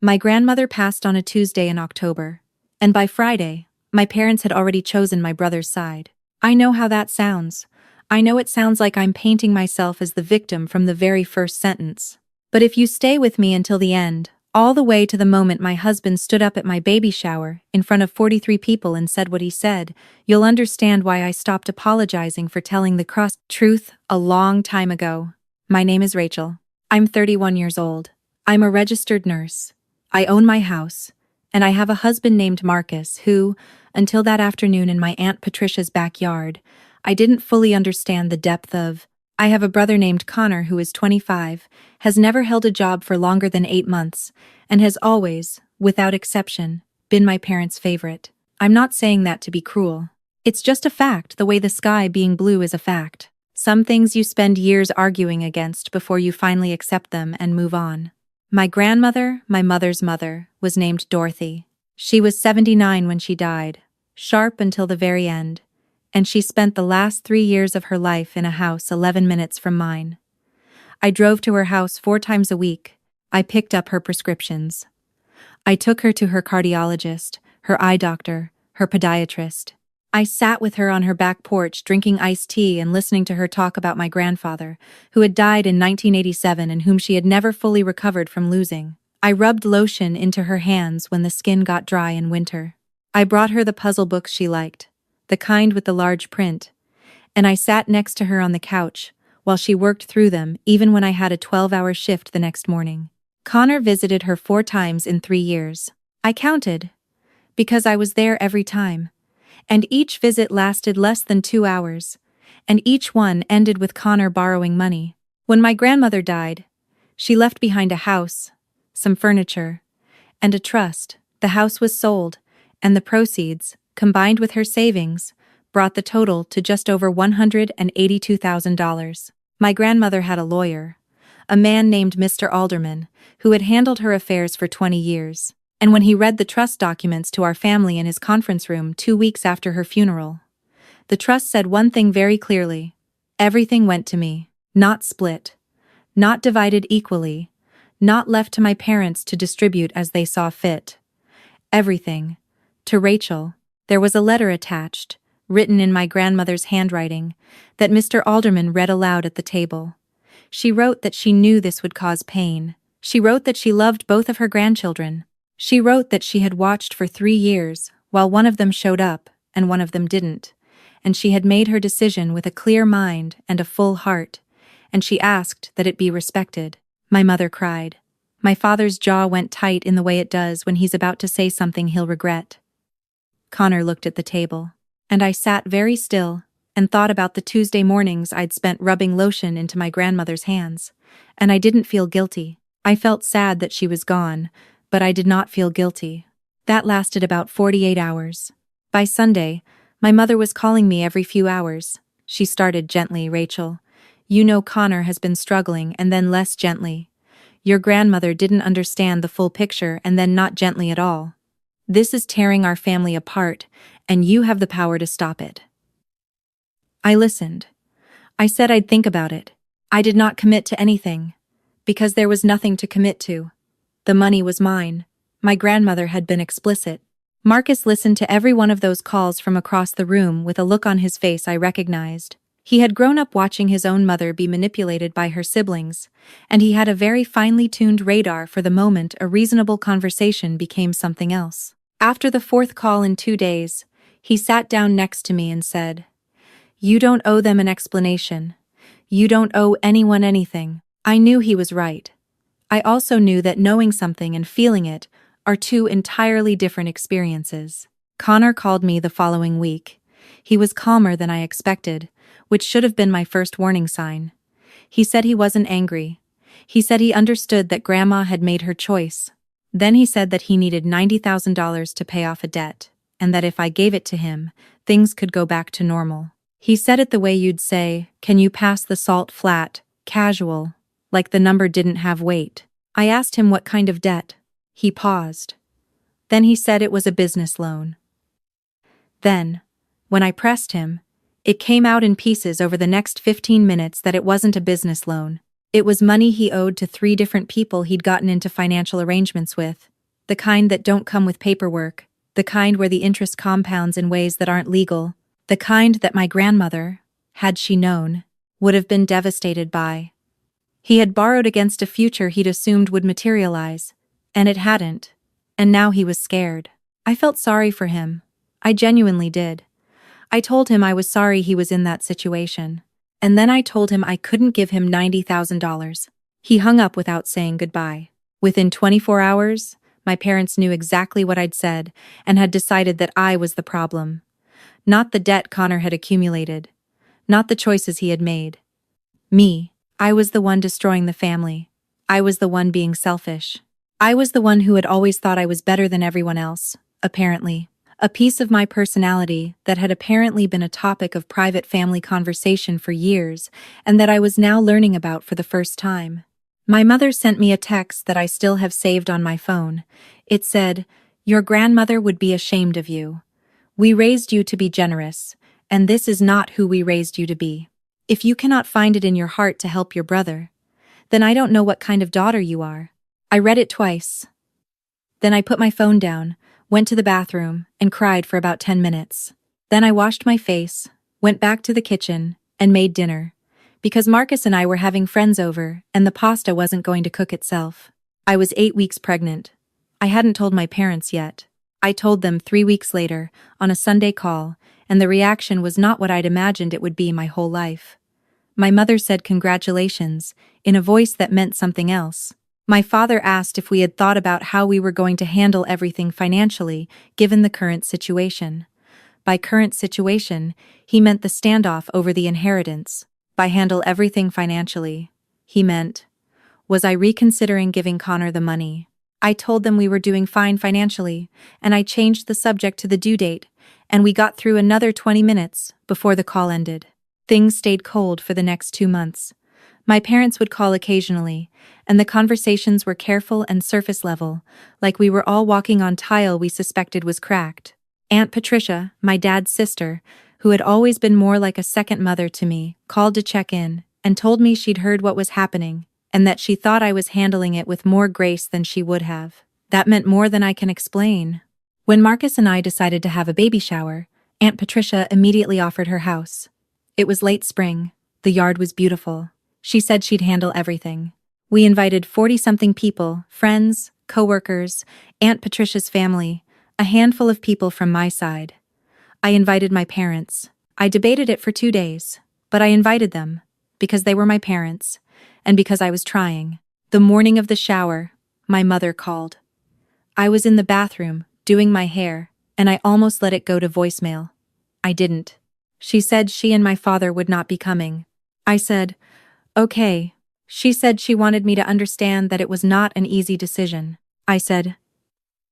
My grandmother passed on a Tuesday in October, and by Friday, my parents had already chosen my brother's side. I know how that sounds. I know it sounds like I'm painting myself as the victim from the very first sentence. But if you stay with me until the end, all the way to the moment my husband stood up at my baby shower in front of 43 people and said what he said, you'll understand why I stopped apologizing for telling the truth a long time ago. My name is Rachel. I'm 31 years old. I'm a registered nurse. I own my house, and I have a husband named Marcus who, until that afternoon in my Aunt Patricia's backyard, I didn't fully understand the depth of. I have a brother named Connor who is 25, has never held a job for longer than 8 months, and has always, without exception, been my parents' favorite. I'm not saying that to be cruel. It's just a fact, the way the sky being blue is a fact. Some things you spend years arguing against before you finally accept them and move on. My grandmother, my mother's mother, was named Dorothy. She was 79 when she died, sharp until the very end, and she spent the last 3 years of her life in a house 11 minutes from mine. I drove to her house 4 times a week. I picked up her prescriptions. I took her to her cardiologist, her eye doctor, her podiatrist. I sat with her on her back porch drinking iced tea and listening to her talk about my grandfather, who had died in 1987 and whom she had never fully recovered from losing. I rubbed lotion into her hands when the skin got dry in winter. I brought her the puzzle books she liked, the kind with the large print, and I sat next to her on the couch while she worked through them even when I had a 12-hour shift the next morning. Connor visited her 4 times in 3 years. I counted, because I was there every time. And each visit lasted less than 2 hours, and each one ended with Connor borrowing money. When my grandmother died, she left behind a house, some furniture, and a trust. The house was sold, and the proceeds, combined with her savings, brought the total to just over $182,000. My grandmother had a lawyer, a man named Mr. Alderman, who had handled her affairs for 20 years. And when he read the trust documents to our family in his conference room 2 weeks after her funeral, the trust said one thing very clearly: everything went to me, not split, not divided equally, not left to my parents to distribute as they saw fit. Everything, to Rachel. There was a letter attached, written in my grandmother's handwriting, that Mr. Alderman read aloud at the table. She wrote that she knew this would cause pain. She wrote that she loved both of her grandchildren. She wrote that she had watched for 3 years, while one of them showed up and one of them didn't, and she had made her decision with a clear mind and a full heart, and she asked that it be respected. My mother cried. My father's jaw went tight in the way it does when he's about to say something he'll regret. Connor looked at the table, and I sat very still and thought about the Tuesday mornings I'd spent rubbing lotion into my grandmother's hands, and I didn't feel guilty. I felt sad that she was gone, but I did not feel guilty. That lasted about 48 hours. By Sunday, my mother was calling me every few hours. She started gently, "Rachel, you know Connor has been struggling," and then less gently. "Your grandmother didn't understand the full picture," and then not gently at all. "This is tearing our family apart, and you have the power to stop it." I listened. I said I'd think about it. I did not commit to anything, because there was nothing to commit to. The money was mine. My grandmother had been explicit. Marcus listened to every one of those calls from across the room with a look on his face I recognized. He had grown up watching his own mother be manipulated by her siblings, and he had a very finely tuned radar for the moment a reasonable conversation became something else. After the 4th call in 2 days, he sat down next to me and said, "You don't owe them an explanation. You don't owe anyone anything." I knew he was right. I also knew that knowing something and feeling it are 2 entirely different experiences. Connor called me the following week. He was calmer than I expected, which should have been my first warning sign. He said he wasn't angry. He said he understood that Grandma had made her choice. Then he said that he needed $90,000 to pay off a debt, and that if I gave it to him, things could go back to normal. He said it the way you'd say, "Can you pass the salt flat?" Casual, like the number didn't have weight. I asked him what kind of debt. He paused. Then he said it was a business loan. Then, when I pressed him, it came out in pieces over the next 15 minutes that it wasn't a business loan. It was money he owed to 3 different people he'd gotten into financial arrangements with, The kind that don't come with paperwork, the kind where the interest compounds in ways that aren't legal, the kind that my grandmother, had she known, would have been devastated by. He had borrowed against a future he'd assumed would materialize, and it hadn't, and now he was scared. I felt sorry for him. I genuinely did. I told him I was sorry he was in that situation. And then I told him I couldn't give him $90,000. He hung up without saying goodbye. Within 24 hours, my parents knew exactly what I'd said and had decided that I was the problem. Not the debt Connor had accumulated. Not the choices he had made. Me. I was the one destroying the family. I was the one being selfish. I was the one who had always thought I was better than everyone else, apparently. A piece of my personality that had apparently been a topic of private family conversation for years and that I was now learning about for the first time. My mother sent me a text that I still have saved on my phone. It said, "Your grandmother would be ashamed of you. We raised you to be generous, and this is not who we raised you to be. If you cannot find it in your heart to help your brother, then I don't know what kind of daughter you are." I read it twice. Then I put my phone down, went to the bathroom, and cried for about 10 minutes. Then I washed my face, went back to the kitchen, and made dinner. Because Marcus and I were having friends over, and the pasta wasn't going to cook itself. I was 8 weeks pregnant. I hadn't told my parents yet. I told them 3 weeks later, on a Sunday call, and the reaction was not what I'd imagined it would be my whole life. My mother said congratulations, in a voice that meant something else. My father asked if we had thought about how we were going to handle everything financially, given the current situation. By current situation, he meant the standoff over the inheritance. By handle everything financially, he meant, was I reconsidering giving Connor the money? I told them we were doing fine financially, and I changed the subject to the due date, and we got through another 20 minutes before the call ended. Things stayed cold for the next 2 months. My parents would call occasionally, and the conversations were careful and surface level, like we were all walking on tile we suspected was cracked. Aunt Patricia, my dad's sister, who had always been more like a second mother to me, called to check in, and told me she'd heard what was happening, and that she thought I was handling it with more grace than she would have. That meant more than I can explain. When Marcus and I decided to have a baby shower, Aunt Patricia immediately offered her house. It was late spring. The yard was beautiful. She said she'd handle everything. We invited 40-something people, friends, co-workers, Aunt Patricia's family, a handful of people from my side. I invited my parents. I debated it for 2 days, but I invited them, because they were my parents, and because I was trying. The morning of the shower, my mother called. I was in the bathroom, doing my hair, and I almost let it go to voicemail. I didn't. She said she and my father would not be coming. I said, "Okay." She said she wanted me to understand that it was not an easy decision. I said,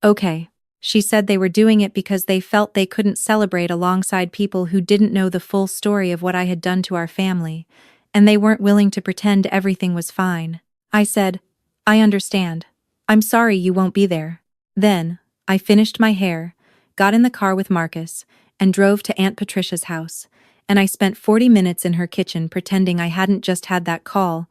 "Okay." She said they were doing it because they felt they couldn't celebrate alongside people who didn't know the full story of what I had done to our family, and they weren't willing to pretend everything was fine. I said, "I understand. I'm sorry you won't be there." Then, I finished my hair, got in the car with Marcus, and drove to Aunt Patricia's house, and I spent 40 minutes in her kitchen pretending I hadn't just had that call,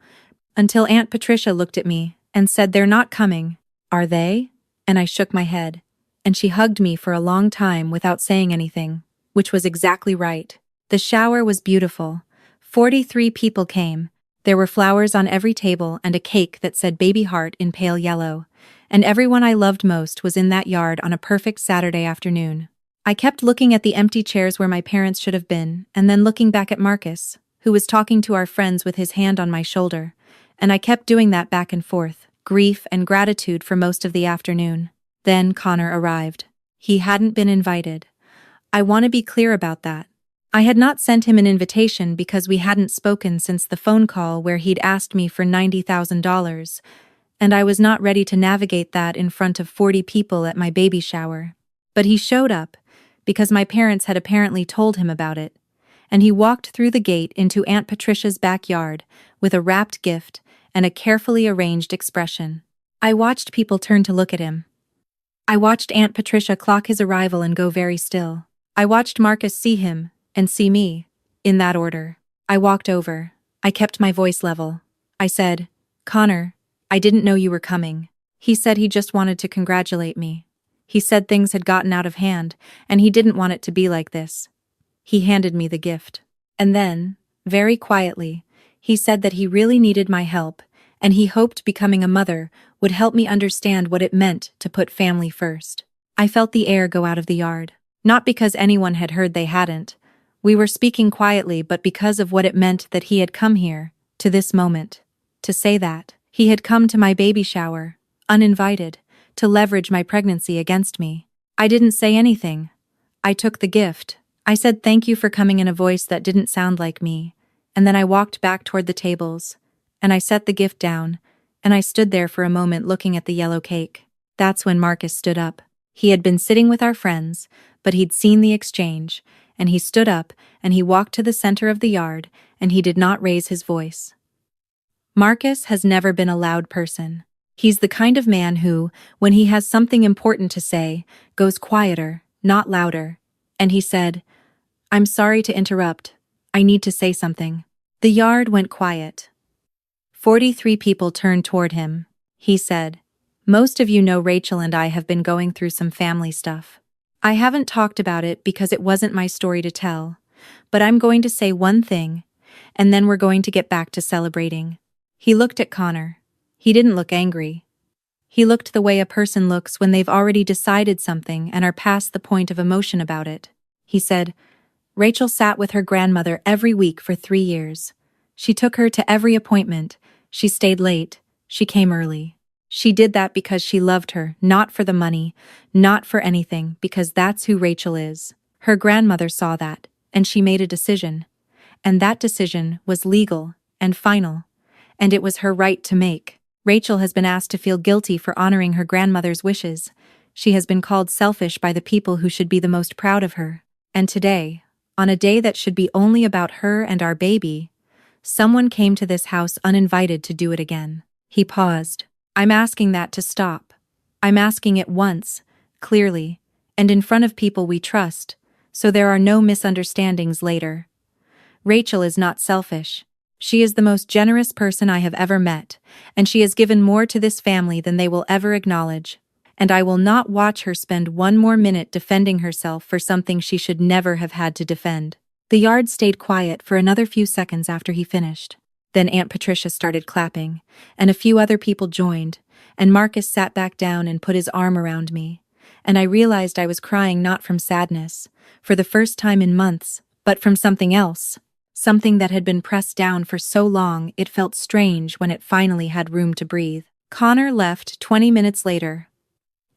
until Aunt Patricia looked at me and said, "They're not coming, are they?" And I shook my head, and she hugged me for a long time without saying anything, which was exactly right. The shower was beautiful. 43 people came. There were flowers on every table and a cake that said baby heart in pale yellow, and everyone I loved most was in that yard on a perfect Saturday afternoon. I kept looking at the empty chairs where my parents should have been, and then looking back at Marcus, who was talking to our friends with his hand on my shoulder, and I kept doing that back and forth, grief and gratitude for most of the afternoon. Then Connor arrived. He hadn't been invited. I want to be clear about that. I had not sent him an invitation because we hadn't spoken since the phone call where he'd asked me for $90,000, and I was not ready to navigate that in front of 40 people at my baby shower. But he showed up, because my parents had apparently told him about it, and he walked through the gate into Aunt Patricia's backyard with a wrapped gift and a carefully arranged expression. I watched people turn to look at him. I watched Aunt Patricia clock his arrival and go very still. I watched Marcus see him, and see me, in that order. I walked over. I kept my voice level. I said, "Connor, I didn't know you were coming." He said he just wanted to congratulate me. He said things had gotten out of hand, and he didn't want it to be like this. He handed me the gift. And then, very quietly, he said that he really needed my help, and he hoped becoming a mother would help me understand what it meant to put family first. I felt the air go out of the yard. Not because anyone had heard they hadn't. We were speaking quietly, but because of what it meant that he had come here, to this moment. To say that. He had come to my baby shower, uninvited, to leverage my pregnancy against me. I didn't say anything. I took the gift. I said thank you for coming in a voice that didn't sound like me, and then I walked back toward the tables, and I set the gift down, and I stood there for a moment looking at the yellow cake. That's when Marcus stood up. He had been sitting with our friends, but he'd seen the exchange, and he stood up, and he walked to the center of the yard, and he did not raise his voice. Marcus has never been a loud person. He's the kind of man who, when he has something important to say, goes quieter, not louder. And he said, "I'm sorry to interrupt. I need to say something." The yard went quiet. 43 people turned toward him. He said, "Most of you know Rachel and I have been going through some family stuff. I haven't talked about it because it wasn't my story to tell, but I'm going to say one thing, and then we're going to get back to celebrating." He looked at Connor. He didn't look angry. He looked the way a person looks when they've already decided something and are past the point of emotion about it. He said, "Rachel sat with her grandmother every week for 3 years. She took her to every appointment. She stayed late. She came early. She did that because she loved her, not for the money, not for anything, because that's who Rachel is. Her grandmother saw that, and she made a decision. And that decision was legal and final, and it was her right to make. Rachel has been asked to feel guilty for honoring her grandmother's wishes. She has been called selfish by the people who should be the most proud of her. And today, on a day that should be only about her and our baby, someone came to this house uninvited to do it again." He paused. "I'm asking that to stop. I'm asking it once, clearly, and in front of people we trust, so there are no misunderstandings later. Rachel is not selfish. She is the most generous person I have ever met, and she has given more to this family than they will ever acknowledge. And I will not watch her spend one more minute defending herself for something she should never have had to defend." The yard stayed quiet for another few seconds after he finished. Then Aunt Patricia started clapping, and a few other people joined, and Marcus sat back down and put his arm around me. And I realized I was crying not from sadness, for the first time in months, but from something else. Something that had been pressed down for so long it felt strange when it finally had room to breathe. Connor left 20 minutes later.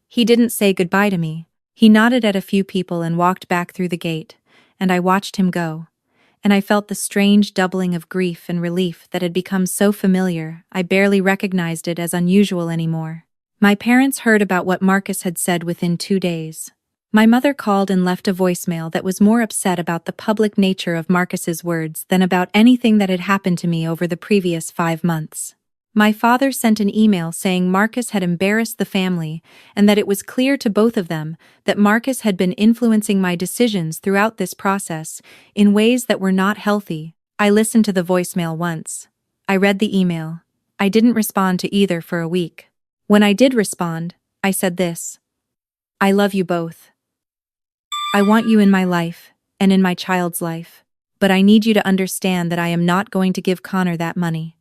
He didn't say goodbye to me. He nodded at a few people and walked back through the gate, and I watched him go. And I felt the strange doubling of grief and relief that had become so familiar I barely recognized it as unusual anymore. My parents heard about what Marcus had said within 2 days. My mother called and left a voicemail that was more upset about the public nature of Marcus's words than about anything that had happened to me over the previous 5 months. My father sent an email saying Marcus had embarrassed the family and that it was clear to both of them that Marcus had been influencing my decisions throughout this process in ways that were not healthy. I listened to the voicemail once. I read the email. I didn't respond to either for a week. When I did respond, I said this: "I love you both. I want you in my life and in my child's life, but I need you to understand that I am not going to give Connor that money.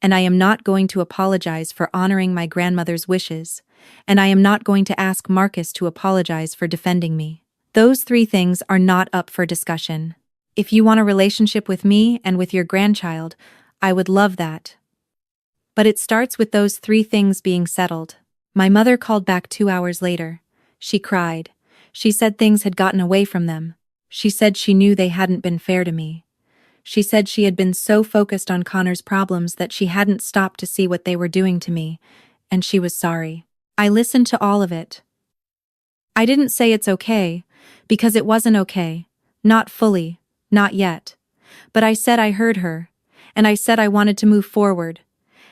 And I am not going to apologize for honoring my grandmother's wishes, and I am not going to ask Marcus to apologize for defending me. Those 3 things are not up for discussion. If you want a relationship with me and with your grandchild, I would love that. But it starts with those 3 things being settled." My mother called back 2 hours later. She cried. She said things had gotten away from them. She said she knew they hadn't been fair to me. She said she had been so focused on Connor's problems that she hadn't stopped to see what they were doing to me, and she was sorry. I listened to all of it. I didn't say it's okay, because it wasn't okay. Not fully, not yet. But I said I heard her, and I said I wanted to move forward,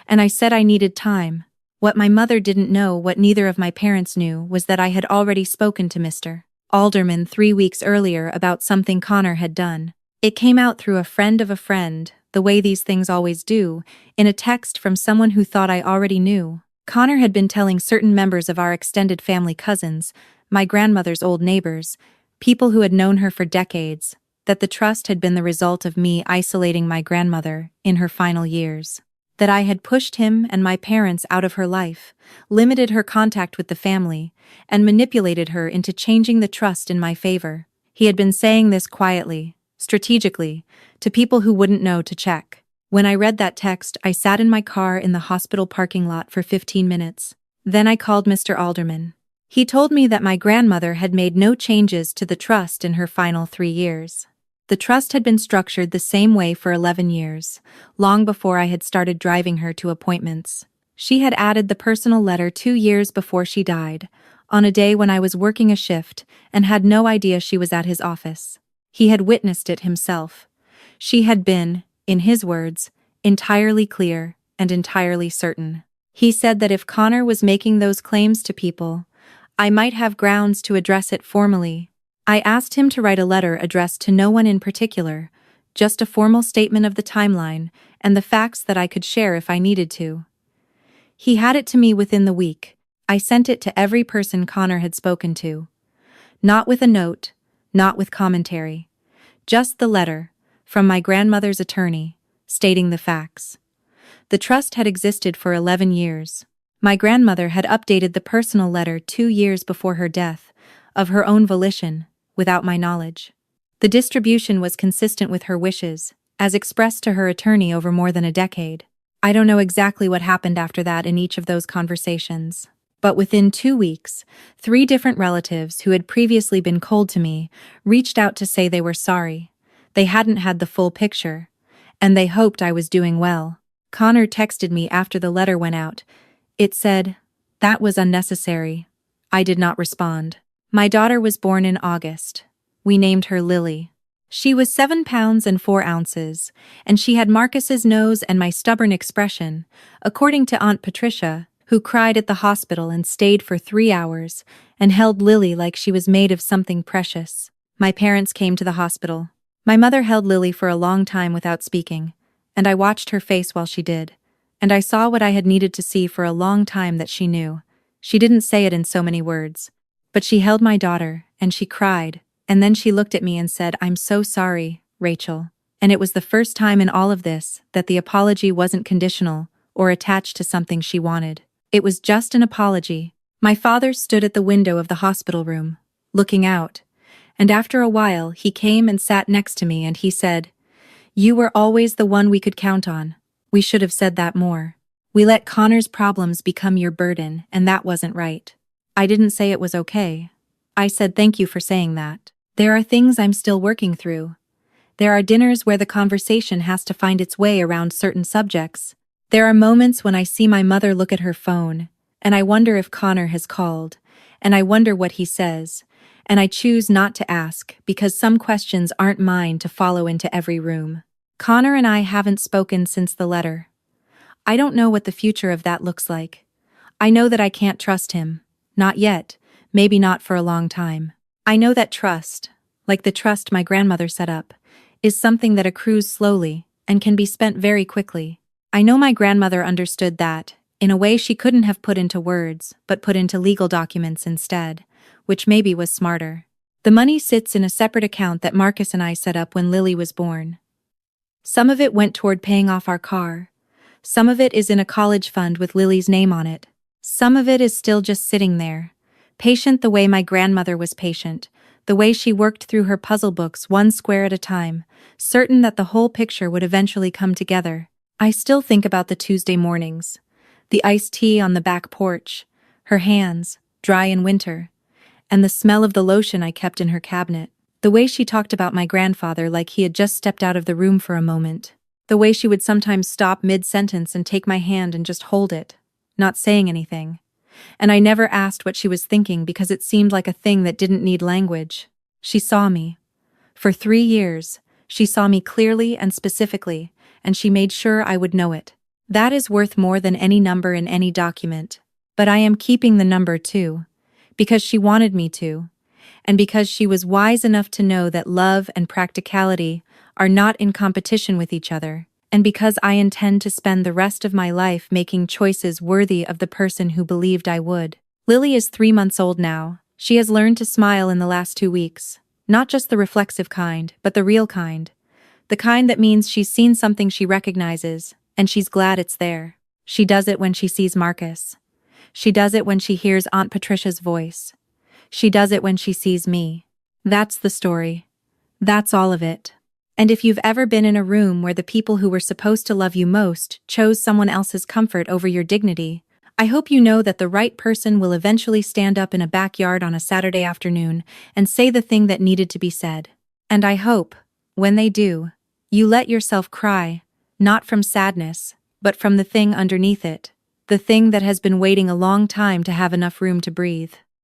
and I said I needed time. What my mother didn't know, what neither of my parents knew, was that I had already spoken to Mr. Alderman 3 weeks earlier about something Connor had done. It came out through a friend of a friend, the way these things always do, in a text from someone who thought I already knew. Connor had been telling certain members of our extended family cousins, my grandmother's old neighbors, people who had known her for decades, that the trust had been the result of me isolating my grandmother in her final years. That I had pushed him and my parents out of her life, limited her contact with the family, and manipulated her into changing the trust in my favor. He had been saying this quietly, strategically, to people who wouldn't know to check. When I read that text, I sat in my car in the hospital parking lot for 15 minutes. Then I called Mr. Alderman. He told me that my grandmother had made no changes to the trust in her final 3 years. The trust had been structured the same way for 11 years, long before I had started driving her to appointments. She had added the personal letter 2 years before she died, on a day when I was working a shift and had no idea she was at his office. He had witnessed it himself. She had been, in his words, entirely clear and entirely certain. He said that if Connor was making those claims to people, I might have grounds to address it formally. I asked him to write a letter addressed to no one in particular, just a formal statement of the timeline and the facts that I could share if I needed to. He had it to me within the week. I sent it to every person Connor had spoken to. Not with a note, not with commentary. Just the letter, from my grandmother's attorney, stating the facts. The trust had existed for 11 years. My grandmother had updated the personal letter 2 years before her death, of her own volition, without my knowledge. The distribution was consistent with her wishes, as expressed to her attorney over more than a decade. I don't know exactly what happened after that in each of those conversations. But within 2 weeks, 3 different relatives who had previously been cold to me reached out to say they were sorry. They hadn't had the full picture, and they hoped I was doing well. Connor texted me after the letter went out. It said, "That was unnecessary." I did not respond. My daughter was born in August. We named her Lily. She was 7 pounds and 4 ounces, and she had Marcus's nose and my stubborn expression, according to Aunt Patricia, who cried at the hospital and stayed for 3 hours, and held Lily like she was made of something precious. My parents came to the hospital. My mother held Lily for a long time without speaking, and I watched her face while she did, and I saw what I had needed to see for a long time that she knew. She didn't say it in so many words. But she held my daughter, and she cried, and then she looked at me and said, "I'm so sorry, Rachel." And it was the first time in all of this that the apology wasn't conditional or attached to something she wanted. It was just an apology. My father stood at the window of the hospital room, looking out, and after a while he came and sat next to me and he said, "You were always the one we could count on. We should have said that more. We let Connor's problems become your burden, and that wasn't right." I didn't say it was okay. I said thank you for saying that. There are things I'm still working through. There are dinners where the conversation has to find its way around certain subjects. There are moments when I see my mother look at her phone, and I wonder if Connor has called, and I wonder what he says, and I choose not to ask because some questions aren't mine to follow into every room. Connor and I haven't spoken since the letter. I don't know what the future of that looks like. I know that I can't trust him. Not yet, maybe not for a long time. I know that trust, like the trust my grandmother set up, is something that accrues slowly and can be spent very quickly. I know my grandmother understood that, in a way she couldn't have put into words, but put into legal documents instead, which maybe was smarter. The money sits in a separate account that Marcus and I set up when Lily was born. Some of it went toward paying off our car. Some of it is in a college fund with Lily's name on it. Some of it is still just sitting there, patient the way my grandmother was patient, the way she worked through her puzzle books one square at a time, certain that the whole picture would eventually come together. I still think about the Tuesday mornings, the iced tea on the back porch, her hands, dry in winter, and the smell of the lotion I kept in her cabinet. The way she talked about my grandfather like he had just stepped out of the room for a moment. The way she would sometimes stop mid-sentence and take my hand and just hold it, not saying anything. And I never asked what she was thinking because it seemed like a thing that didn't need language. She saw me. For 3 years, she saw me clearly and specifically, and she made sure I would know it. That is worth more than any number in any document. But I am keeping the number too, because she wanted me to, and because she was wise enough to know that love and practicality are not in competition with each other, and because I intend to spend the rest of my life making choices worthy of the person who believed I would. Lily is 3 months old now. She has learned to smile in the last 2 weeks. Not just the reflexive kind, but the real kind. The kind that means she's seen something she recognizes, and she's glad it's there. She does it when she sees Marcus. She does it when she hears Aunt Patricia's voice. She does it when she sees me. That's the story. That's all of it. And if you've ever been in a room where the people who were supposed to love you most chose someone else's comfort over your dignity, I hope you know that the right person will eventually stand up in a backyard on a Saturday afternoon and say the thing that needed to be said. And I hope, when they do, you let yourself cry, not from sadness, but from the thing underneath it, the thing that has been waiting a long time to have enough room to breathe.